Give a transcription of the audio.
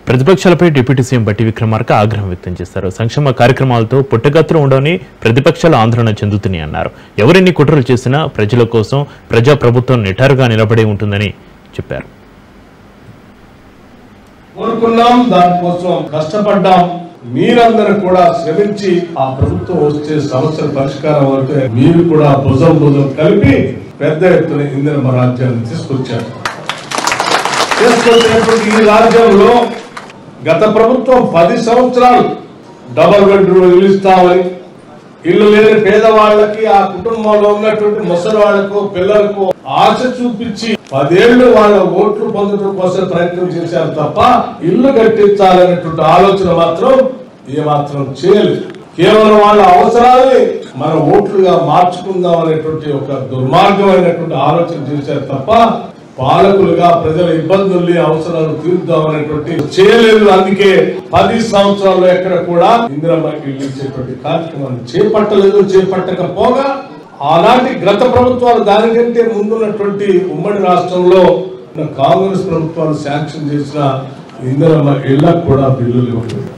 ప్రతిపక్షాలపై deputy CM బట్టి విక్రమార్క ఆగ్రహం వ్యక్తం చేశారు. సంక్షేమ కార్యక్రమాలతో పుట్టగతులు ఉండవని ప్రతిపక్షాలు ఆందోళన చెందుతున్నాయి అన్నారు. ఎవరెన్ని కుట్రలు చేసినా ప్రజల కోసం ప్రజాప్రభుత్వం నిటారుగా నిలబడి ఉంటుందని చెప్పారు. కోరుకున్నాం, దానికోసం కష్టపడ్డాం. మీరందరూ కూడా శ్రమించి ఆ ప్రభుత్వం వచ్చే సమస్యల పరిష్కారం అయితే మీరు కూడా భుజం కలిపి పెద్ద ఎత్తున ఇందిరమ్మ రాజ్యాన్ని తీసుకొచ్చారు. ఈ రాజ్యంలో గత ప్రభుత్వం 10 సంవత్సరాలు డబుల్ బెడ్రూమ్ ఇల్లు ఇస్తామని, ఇల్లు లేని పేదవాళ్ళకి, ఆ కుటుంబంలో ఉన్నటువంటి ముసలి వాళ్లకు, పిల్లలకు ఆశ చూపించి 10 ఏళ్లు వాళ్ళ ఓట్లు పొందడం కోసం ప్రయత్నం చేశారు తప్ప ఇల్లు కట్టించాలనేటువంటి ఆలోచన మాత్రం ఏమాత్రం చేయలేదు. కేవలం వాళ్ళ అవసరాలని మన ఓట్లుగా మార్చుకుందాం అనేటువంటి ఒక దుర్మార్గమైనటువంటి ఆలోచన చేశారు తప్ప పాలకులుగా ప్రజల ఇబ్బందుల్ని, అవసరాలు తీర్చుదాం అనేటువంటి చేయలేదు. అందుకే 10 సంవత్సరాల్లో ఎక్కడ కూడా ఇందిరమ్మకి ఇల్లు ఇచ్చేటువంటి కార్యక్రమాన్ని చేపట్టలేదు. చేపట్టకపోగా ఆనాటి గత ప్రభుత్వాలు, దానికంటే ముందున్నటువంటి ఉమ్మడి రాష్ట్రంలో కాంగ్రెస్ ప్రభుత్వాలు శాంక్షన్ చేసిన ఇందిరమ్మ ఇళ్లకు కూడా బిల్లులు ఇవ్వలేదు.